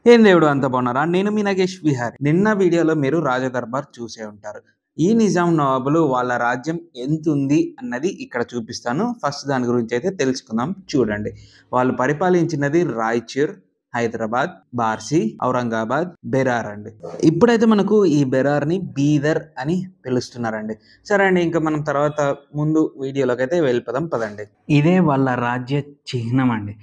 ఏం దేవుడు అంత బాగున్నారా? నేను మీ నగేష్ విహారీ. నిన్న వీడియోలో మీరు రాజదర్బార్ చూసే ఉంటారు. ఈ నిజాం నవాబులు వాళ్ళ రాజ్యం ఎంతుంది అన్నది ఇక్కడ చూపిస్తాను. ఫస్ట్ దాని గురించి అయితే తెలుసుకుందాం, చూడండి. వాళ్ళు పరిపాలించినది రాయచూర్, హైదరాబాద్, బార్సి, ఔరంగాబాద్, బెరార్ అండి. ఇప్పుడైతే మనకు ఈ బెరార్ని బీదర్ అని పిలుస్తున్నారండి. సరే అండి, ఇంకా మనం తర్వాత ముందు వీడియోలోకి అయితే వెళ్ళిపోదాం పదండి. ఇదే వాళ్ళ రాజ్య చిహ్నం అండి,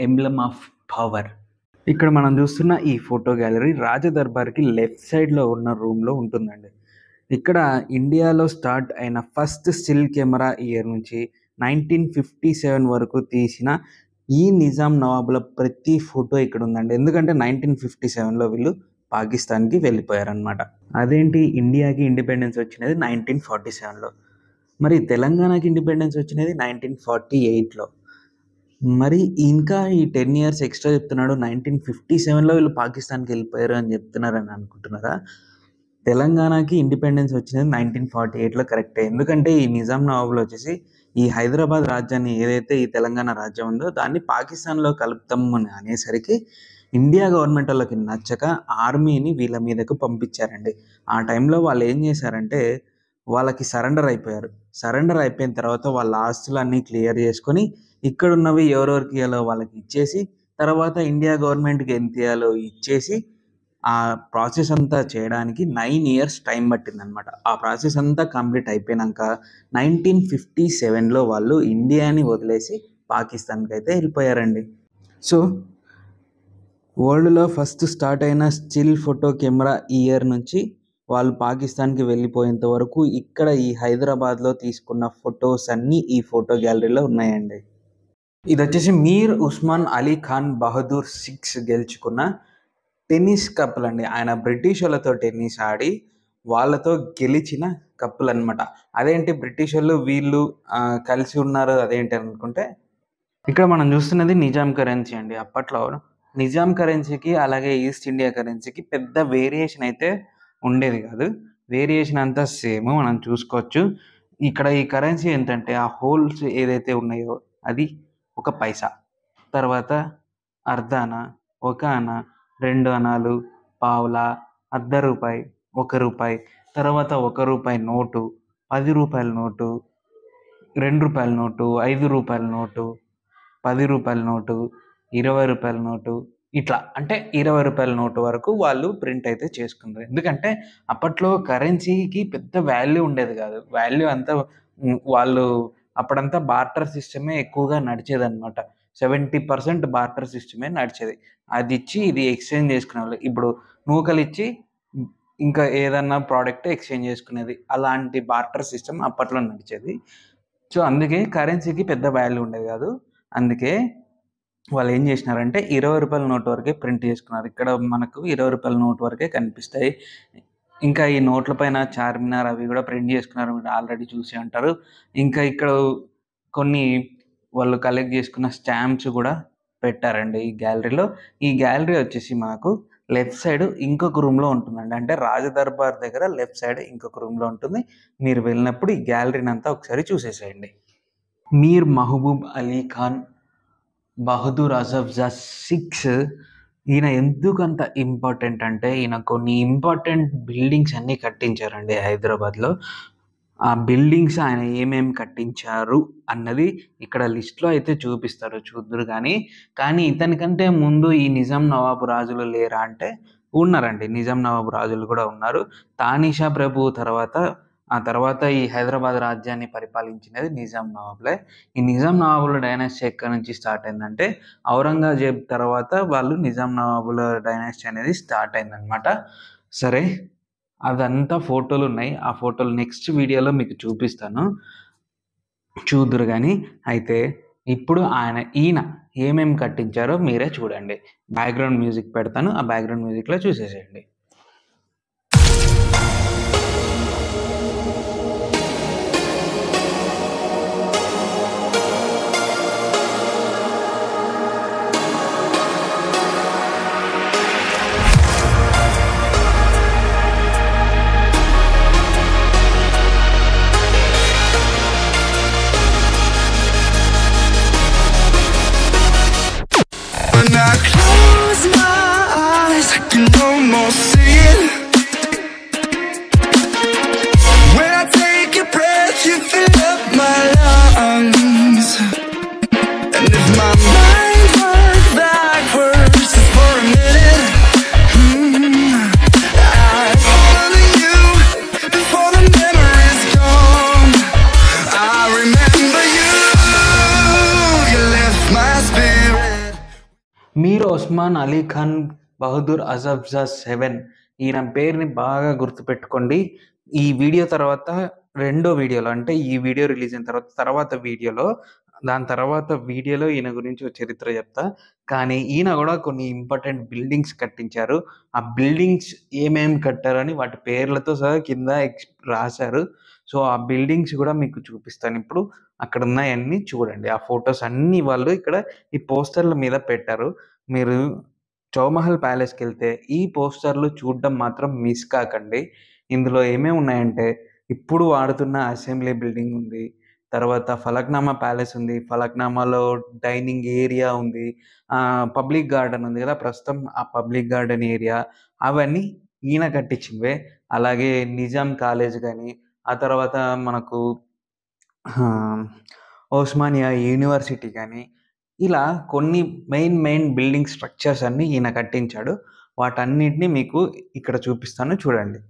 ఎంబ్లమ్ ఆఫ్ పవర్. ఇక్కడ మనం చూస్తున్న ఈ ఫోటో గ్యాలరీ రాజదర్బార్కి లెఫ్ట్ సైడ్లో ఉన్న రూమ్లో ఉంటుందండి. ఇక్కడ ఇండియాలో స్టార్ట్ అయిన ఫస్ట్ స్టిల్ కెమెరా ఇయర్ నుంచి 1957 వరకు తీసిన ఈ నిజాం నవాబుల ప్రతి ఫోటో ఇక్కడ ఉందండి. ఎందుకంటే 1957లో వీళ్ళు పాకిస్తాన్కి వెళ్ళిపోయారనమాట. అదేంటి, ఇండియాకి ఇండిపెండెన్స్ వచ్చినది 1947లో, మరి తెలంగాణకి ఇండిపెండెన్స్ వచ్చినది 1948లో. మరి ఇంకా ఈ 10 ఇయర్స్ ఎక్స్ట్రా చెప్తున్నాడు. 1957లో వీళ్ళు పాకిస్తాన్కి వెళ్ళిపోయారు అని చెప్తున్నారని అనుకుంటున్నారా? తెలంగాణకి ఇండిపెండెన్స్ వచ్చినది 1948లో కరెక్టే. ఎందుకంటే ఈ నిజాం నవాబులు వచ్చేసి ఈ హైదరాబాద్ రాజ్యాన్ని, ఏదైతే ఈ తెలంగాణ రాజ్యం ఉందో దాన్ని పాకిస్తాన్లో కలుపుతాం అని అనేసరికి ఇండియా గవర్నమెంట్ వాళ్ళకి నచ్చక ఆర్మీని వీళ్ళ మీదకు పంపించారండి. ఆ టైంలో వాళ్ళు ఏం చేశారంటే వాళ్ళకి సరెండర్ అయిపోయారు. సరెండర్ అయిపోయిన తర్వాత వాళ్ళ ఆస్తులన్నీ క్లియర్ చేసుకొని ఇక్కడున్నవి ఎవరెవరికి ఇవ్వాలో వాళ్ళకి ఇచ్చేసి, తర్వాత ఇండియా గవర్నమెంట్కి ఎంత ఇవ్వాలో ఇచ్చేసి, ఆ ప్రాసెస్ అంతా చేయడానికి 9 ఇయర్స్ టైం పట్టిందనమాట. ఆ ప్రాసెస్ అంతా కంప్లీట్ అయిపోయినాక 1957లో వాళ్ళు ఇండియాని వదిలేసి పాకిస్తాన్కి అయితే వెళ్ళిపోయారండి. సో వరల్డ్లో ఫస్ట్ స్టార్ట్ అయిన స్టిల్ ఫోటో కెమెరా ఇయర్ నుంచి వాళ్ళు పాకిస్తాన్కి వెళ్ళిపోయేంత వరకు ఇక్కడ ఈ హైదరాబాద్లో తీసుకున్న ఫొటోస్ అన్నీ ఈ ఫోటో గ్యాలరీలో ఉన్నాయండి. ఇది వచ్చేసి మీర్ ఉస్మాన్ అలీ ఖాన్ బహదూర్ 6 గెలుచుకున్న టెన్నిస్ కప్పులు అండి. ఆయన బ్రిటిష్ వాళ్ళతో టెన్నిస్ ఆడి వాళ్ళతో గెలిచిన కప్పులు అనమాట. అదేంటి బ్రిటిష్ వాళ్ళు వీళ్ళు కలిసి ఉన్నారు అదేంటి అనుకుంటే, ఇక్కడ మనం చూస్తున్నది నిజాం కరెన్సీ అండి. అప్పట్లో నిజాం కరెన్సీకి అలాగే ఈస్ట్ ఇండియా కరెన్సీకి పెద్ద వేరియేషన్ అయితే ఉండేది కాదు. వేరియేషన్ అంతా సేమ్, మనం చూసుకోవచ్చు. ఇక్కడ ఈ కరెన్సీ ఏంటంటే ఆ హోల్స్ ఏదైతే ఉన్నాయో అది 1 పైసా, తర్వాత అర్ధానా, 1 అనా, 2 అనాలు, పావులా, అర్ధ రూపాయి, 1 రూపాయి, తర్వాత 1 రూపాయి నోటు, 10 రూపాయల నోటు, 2 రూపాయల నోటు, 5 రూపాయల నోటు, 10 రూపాయల నోటు, 20 రూపాయల నోటు, ఇట్లా అంటే 20 రూపాయల నోటు వరకు వాళ్ళు ప్రింట్ అయితే చేసుకున్నారు. ఎందుకంటే అప్పట్లో కరెన్సీకి పెద్ద వాల్యూ ఉండేది కాదు. వాల్యూ అంతా వాళ్ళు అప్పుడంతా బార్టర్ సిస్టమే ఎక్కువగా నడిచేదన్నమాట. 70% బార్టర్ సిస్టమే నడిచేది. అది ఇచ్చి ఇది ఎక్స్చేంజ్ చేసుకునే వాళ్ళు. ఇప్పుడు నూకలు ఇచ్చి ఇంకా ఏదన్నా ప్రోడక్ట్ ఎక్స్చేంజ్ చేసుకునేది. అలాంటి బార్టర్ సిస్టమ్ అప్పట్లో నడిచేది. సో అందుకే కరెన్సీకి పెద్ద వాల్యూ ఉండేది కాదు. అందుకే వాళ్ళు ఏం చేసినారంటే 20 రూపాయల నోటు వరకే ప్రింట్ చేసుకున్నారు. ఇక్కడ మనకు 20 రూపాయల నోటు వరకే కనిపిస్తాయి. ఇంకా ఈ నోట్ల పైన చార్మినార్ అవి కూడా ప్రింట్ చేసుకున్నారు, మీరు ఆల్రెడీ చూసి ఉంటారు. ఇంకా ఇక్కడ కొన్ని వాళ్ళు కలెక్ట్ చేసుకున్న స్టాంప్స్ కూడా పెట్టారండి ఈ గ్యాలరీలో. ఈ గ్యాలరీ వచ్చేసి మనకు లెఫ్ట్ సైడ్ ఇంకొక రూమ్లో ఉంటుందండి. అంటే రాజదర్బార్ దగ్గర లెఫ్ట్ సైడ్ ఇంకొక రూమ్లో ఉంటుంది. మీరు వెళ్ళినప్పుడు ఈ గ్యాలరీని అంతా ఒకసారి చూసేసేయండి. మీర్ మహబూబ్ అలీ ఖాన్ బహదూర్ అజఫ్జా 6 ఈయన ఎందుకంత ఇంపార్టెంట్ అంటే ఈయన కొన్ని ఇంపార్టెంట్ బిల్డింగ్స్ అన్నీ కట్టించారండి హైదరాబాద్లో. ఆ బిల్డింగ్స్ ఆయన ఏమేమి కట్టించారు అన్నది ఇక్కడ లిస్ట్లో అయితే చూపిస్తారు, చూద్దరు. కానీ ఇతనికంటే ముందు ఈ నిజాం నవాబు రాజులు లేరా అంటే ఉన్నారండి. నిజాం నవాబు రాజులు కూడా ఉన్నారు. తానిషా ప్రభు ఆ తర్వాత ఈ హైదరాబాద్ రాజ్యాన్ని పరిపాలించినది నిజాం నవాబులే. ఈ నిజాం నవాబుల డైనాసిటీ ఎక్కడి నుంచి స్టార్ట్ అయిందంటే ఔరంగజేబ్ తర్వాత వాళ్ళు నిజాం నవాబుల డైనాసిటీ అనేది స్టార్ట్ అయిందనమాట. సరే, అదంతా ఫోటోలు ఉన్నాయి. ఆ ఫోటోలు నెక్స్ట్ వీడియోలో మీకు చూపిస్తాను, చూద్దురు. అయితే ఇప్పుడు ఈయన ఏమేమి కట్టించారో మీరే చూడండి. బ్యాక్గ్రౌండ్ మ్యూజిక్ పెడతాను, ఆ బ్యాక్గ్రౌండ్ మ్యూజిక్లో చూసేసేయండి. When I close my ఓస్మాన్ Ali Khan Bahadur అజఫ్జా 7 ఈయన పేరుని బాగా గుర్తుపెట్టుకోండి. ఈ వీడియో తర్వాత రెండో వీడియోలో, అంటే ఈ వీడియో రిలీజ్ అయిన దాని తర్వాత వీడియోలో ఈయన గురించి ఒక చరిత్ర చెప్తా. కానీ ఈయన కూడా కొన్ని ఇంపార్టెంట్ బిల్డింగ్స్ కట్టించారు. ఆ బిల్డింగ్స్ ఏమేమి కట్టారని వాటి పేర్లతో సహా కింద రాశారు. సో ఆ బిల్డింగ్స్ కూడా మీకు చూపిస్తాను ఇప్పుడు. అక్కడ ఉన్నాయన్నీ చూడండి. ఆ ఫొటోస్ అన్నీ వాళ్ళు ఇక్కడ ఈ పోస్టర్ల మీద పెట్టారు. మీరు చౌమహల్ ప్యాలెస్‌కెళ్తే ఈ పోస్టర్‌లు చూడడం మాత్రం మిస్ కాకండి. ఇందులో ఏమేమి ఉన్నాయంటే, ఇప్పుడు వాడుతున్న అసెంబ్లీ బిల్డింగ్ ఉంది. తర్వాత ఫలక్నామా ప్యాలెస్ ఉంది. ఫలక్నామాలో డైనింగ్ ఏరియా ఉంది. పబ్లిక్ గార్డెన్ ఉంది కదా! ప్రస్తుతం ఆ పబ్లిక్ గార్డెన్ ఏరియా అవన్నీ ఈయన కట్టించినవే. అలాగే నిజాం కాలేజ్ గాని, ఆ తర్వాత మనకు ఆహ్, ఓస్మానియా యూనివర్సిటీ గాని, ఇలా కొన్ని మెయిన్ బిల్డింగ్ స్ట్రక్చర్స్ అన్నీ ఈయన కట్టించాడు. వాటన్నిటిని మీకు ఇక్కడ చూపిస్తాను చూడండి.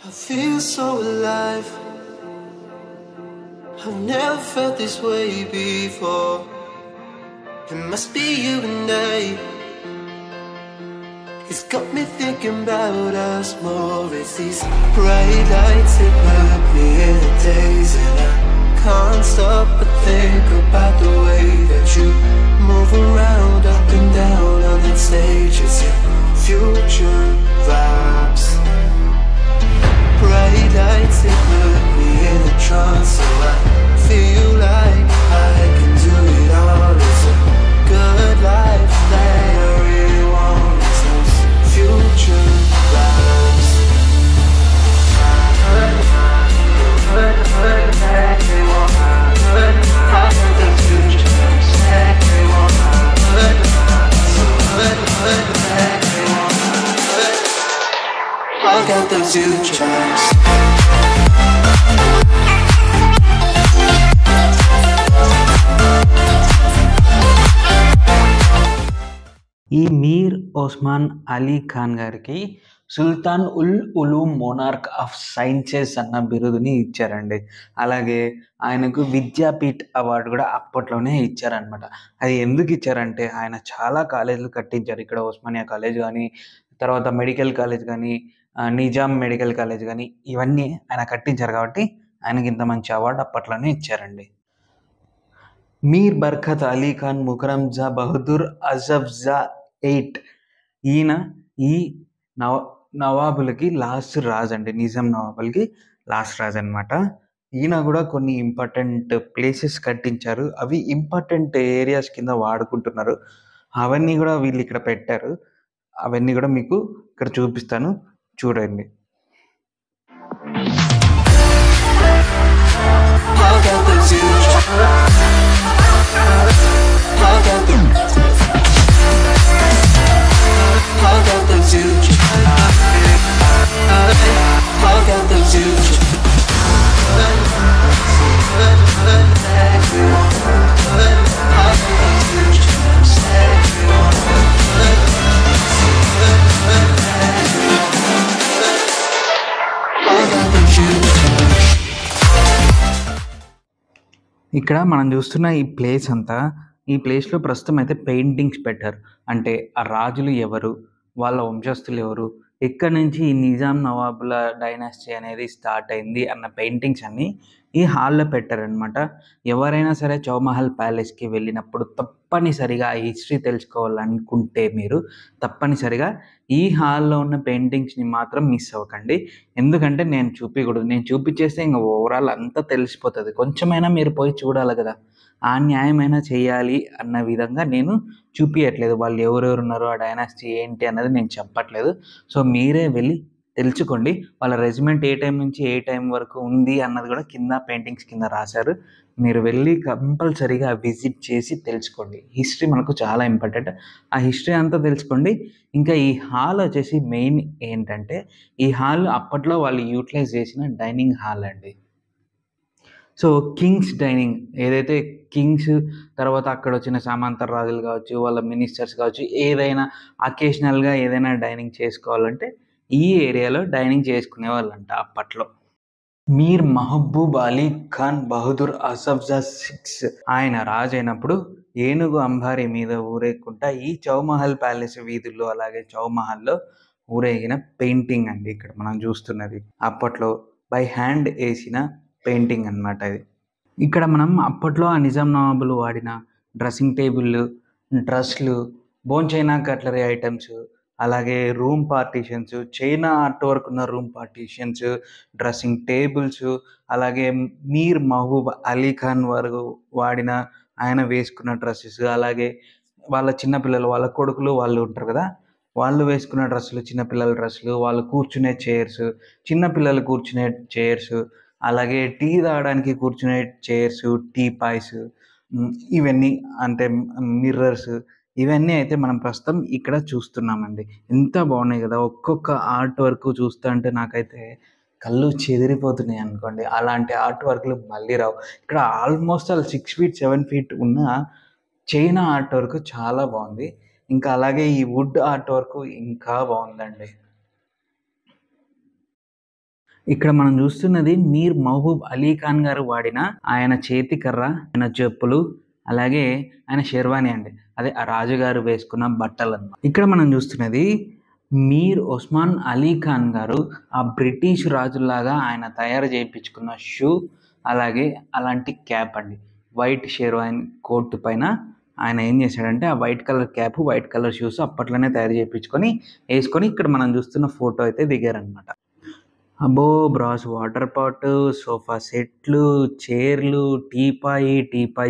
I feel so alive. I've never felt this way before. It must be you and I. It's got me thinking about us more. It's these bright lights that put me in a daze, and I can't stop but think about the way that you move around up and down on that stage. It's your future vibes. Bright lights that put me in a trance, so I feel like I can do it all. It's a good life that I really want. It's those future vibes. I got those future vibes. ఈ మీర్ ఓస్మాన్ అలీ ఖాన్ గారికి సుల్తాన్ ఉల్ Uloom monarch of sciences అన్న బిరుదుని ఇచ్చారండి. అలాగే ఆయనకు Vidyapeeth award కూడా అప్పట్లోనే ఇచ్చారనమాట. అది ఎందుకు ఇచ్చారంటే, ఆయన చాలా కాలేజీలు కట్టించారు. ఇక్కడ ఉస్మానియా కాలేజ్ కానీ, తర్వాత మెడికల్ కాలేజ్ కానీ, నిజాం మెడికల్ కాలేజ్ కానీ, ఇవన్నీ ఆయన కట్టించారు కాబట్టి ఆయనకి ఇంత మంచి అవార్డు అప్పట్లోనే ఇచ్చారండి. మీర్ బర్కత్ అలీ ఖాన్ ముకరంజా బహదూర్ అజఫ్జా 8 ఈయన ఈ నవాబులకి లాస్ట్ రాజు అండి. నిజాం నవాబులకి లాస్ట్ రాజు అనమాట. ఈయన కూడా కొన్ని ఇంపార్టెంట్ ప్లేసెస్ కట్టించారు. అవి ఇంపార్టెంట్ ఏరియాస్ కింద వాడుకుంటున్నారు. అవన్నీ కూడా వీళ్ళు ఇక్కడ పెట్టారు. అవన్నీ కూడా మీకు ఇక్కడ చూపిస్తాను చూడండి. ఇక్కడ మనం చూస్తున్న ఈ ప్లేస్ అంతా, ఈ ప్లేస్లో ప్రస్తుతం అయితే పెయింటింగ్స్ పెట్టారు. అంటే ఆ రాజులు ఎవరు, వాళ్ళ వంశస్థులు ఎవరు, ఎక్కడి నుంచి ఈ నిజాం నవాబుల డైనాసిటీ అనేది స్టార్ట్ అయింది అన్న పెయింటింగ్స్ అన్నీ ఈ హాల్లో పెట్టారనమాట. ఎవరైనా సరే చౌమహల్ ప్యాలెస్కి వెళ్ళినప్పుడు తప్పనిసరిగా ఆ హిస్టరీ తెలుసుకోవాలనుకుంటే మీరు తప్పనిసరిగా ఈ హాల్లో ఉన్న పెయింటింగ్స్ని మాత్రం మిస్ అవ్వకండి. ఎందుకంటే నేను చూపించకూడదు, నేను చూపించేస్తే ఇంకా ఓవరాల్ అంతా తెలిసిపోతుంది. కొంచెమైనా మీరు పోయి చూడాలి కదా, ఆ న్యాయమైనా చేయాలి అన్న విధంగా నేను చూపించట్లేదు. వాళ్ళు ఎవరెవరు ఉన్నారో, ఆ డైనాసిటీ ఏంటి అన్నది నేను చెప్పట్లేదు. సో మీరే వెళ్ళి తెలుసుకోండి. వాళ్ళ రెజిమెంట్ ఏ టైం నుంచి ఏ టైం వరకు ఉంది అన్నది కూడా కింద పెయింటింగ్స్ కింద రాశారు. మీరు వెళ్ళి కంపల్సరీగా విజిట్ చేసి తెలుసుకోండి. హిస్టరీ మనకు చాలా ఇంపార్టెంట్. ఆ హిస్టరీ అంతా తెలుసుకోండి. ఇంకా ఈ హాల్ వచ్చేసి మెయిన్ ఏంటంటే, ఈ హాల్ అప్పట్లో వాళ్ళు యూటిలైజ్ చేసిన డైనింగ్ హాల్ అండి. సో కింగ్స్ డైనింగ్ ఏదైతే కింగ్స్ తర్వాత అక్కడ వచ్చిన సామంత రాజులు కావచ్చు, వాళ్ళ మినిస్టర్స్ కావచ్చు, ఏదైనా అకేషనల్గా ఏదైనా డైనింగ్ చేసుకోవాలంటే ఈ ఏరియాలో డైనింగ్ చేసుకునేవాళ్ళంట అప్పట్లో. మీర్ మహబూబ్ అలీ ఖాన్ బహదూర్ అసఫ్జా 6 ఆయన రాజైనప్పుడు ఏనుగు అంబారీ మీద ఊరేగుకుంటా ఈ చౌమహల్ ప్యాలెస్ వీధుల్లో అలాగే చౌమహల్లో ఊరేగిన పెయింటింగ్ అండి ఇక్కడ మనం చూస్తున్నది. అప్పట్లో బై హ్యాండ్ వేసిన పెయింటింగ్ అన్నమాట ఇది. ఇక్కడ మనం అప్పట్లో ఆ నిజాం నవాబులు వాడిన డ్రెస్సింగ్ టేబుల్లు, డ్రెస్లు, చైనా కట్లరీ ఐటమ్స్, అలాగే room partitions, China art work ఉన్న రూమ్ పార్టీషన్స్, డ్రెస్సింగ్ టేబుల్స్, అలాగే మీర్ మహబూబ్ అలీ ఖాన్ వారు వాడిన ఆయన వేసుకున్న డ్రెస్సెస్, అలాగే వాళ్ళ చిన్నపిల్లలు వాళ్ళ కొడుకులు వాళ్ళు ఉంటారు కదా, వాళ్ళు వేసుకున్న డ్రెస్సులు, చిన్నపిల్లల డ్రెస్సులు, వాళ్ళు కూర్చునే చైర్స్, చిన్నపిల్లలు కూర్చునే చైర్స్, అలాగే టీ తాగడానికి కూర్చునే చైర్స్, టీపాయ్స్, ఇవన్నీ అంటే మిర్రర్స్, ఇవన్నీ అయితే మనం ప్రస్తుతం ఇక్కడ చూస్తున్నామండి. ఎంత బాగున్నాయి కదా! ఒక్కొక్క ఆర్ట్ వర్క్ చూస్తుంటే నాకైతే కళ్ళు చెదిరిపోతున్నాయి అనుకోండి. అలాంటి ఆర్ట్ వర్క్‌లు మళ్ళీ రావు. ఇక్కడ ఆల్మోస్ట్ ఆల్ 6 ఫీట్, 7 ఫీట్ ఉన్న చైనా ఆర్ట్ వర్క్ చాలా బాగుంది. ఇంకా అలాగే ఈ వుడ్ ఆర్ట్ వర్క్ ఇంకా బాగుందండి. ఇక్కడ మనం చూస్తున్నది మీర్ మహబూబ్ అలీ ఖాన్ గారు వాడిన ఆయన చేతి కర్ర, ఆయన చెప్పులు, అలాగే ఆయన షెర్వానీ అండి. అదే ఆ రాజుగారు వేసుకున్న బట్టలన్నమాట. ఇక్కడ మనం చూస్తున్నది మీర్ ఉస్మాన్ అలీ ఖాన్ గారు ఆ బ్రిటిష్ రాజుల్లాగా ఆయన తయారు చేయించుకున్న షూ, అలాగే అలాంటి క్యాప్ అండి. వైట్ షెర్వానీ కోట్ పైన ఆయన ఏం చేశాడంటే ఆ white colour cap, white colour shoes అప్పట్లోనే తయారు చేయించుకొని వేసుకొని ఇక్కడ మనం చూస్తున్న ఫోటో అయితే దిగారనమాట. అబ్బో! బ్రాస్ వాటర్ పాట్, సోఫా సెట్లు, చైర్లు, టీపాయ్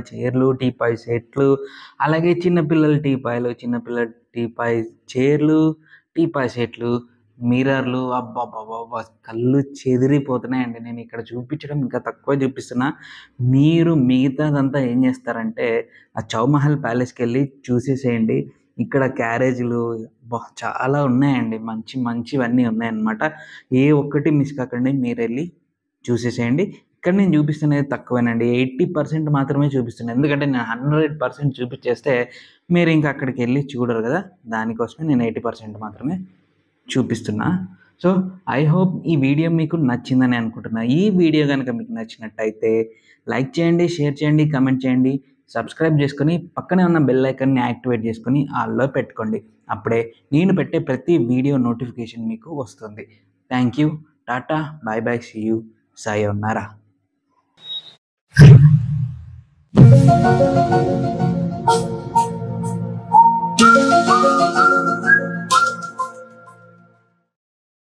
చైర్లు, టీపాయ్ సెట్లు, అలాగే చిన్నపిల్లల టీపాయ్‌లు, చిన్నపిల్లల టీపాయ్ చైర్లు, టీపాయ్ సెట్లు, మిర్రర్‌లు, అబ్బబ్బబ్బబ్బా! కళ్ళు చెదిరిపోతున్నాయండి. నేను ఇక్కడ చూపించడం ఇంకా తక్కువే చూపిస్తున్నా. మీరు మిగతాదంతా ఏం చేస్తారంటే ఆ చౌమహల్ ప్యాలెస్‌కెళ్ళి చూసేసేయండి. ఇక్కడ క్యారేజులు చాలా ఉన్నాయండి. మంచి మంచివన్నీ ఉన్నాయన్నమాట. ఏ ఒక్కటి మిస్ కాకండి మీరెళ్ళి చూసేసేయండి. ఇక్కడ నేను చూపిస్తున్నది తక్కువేనండి. 80% మాత్రమే చూపిస్తున్నా. ఎందుకంటే నేను 100% చూపిచ్చేస్తే మీరింక అక్కడికెళ్ళి చూడరు గదా! దానికోసమే నేను 80% మాత్రమే చూపిస్తున్నా. సో, ఐ హోప్ ఈ వీడియో మీకు నచ్చిందని అనుకుంటున్నా. ఈ వీడియో గనక మీకు నచ్చినట్టయితే లైక్ చేయండి, షేర్ చేయండి, కామెంట్ చేయండి. సబ్స్క్రైబ్ చేసుకొని పక్కనే ఉన్న బెల్ ఐకాన్‌ని యాక్టివేట్ చేసుకొని ఆల్‌లో పెట్టుకోండి. అప్పుడే నేను పెట్టే ప్రతి వీడియో నోటిఫికేషన్ మీకు వస్తుంది. Thank you. టాటా. Bye bye. See you. sayonara.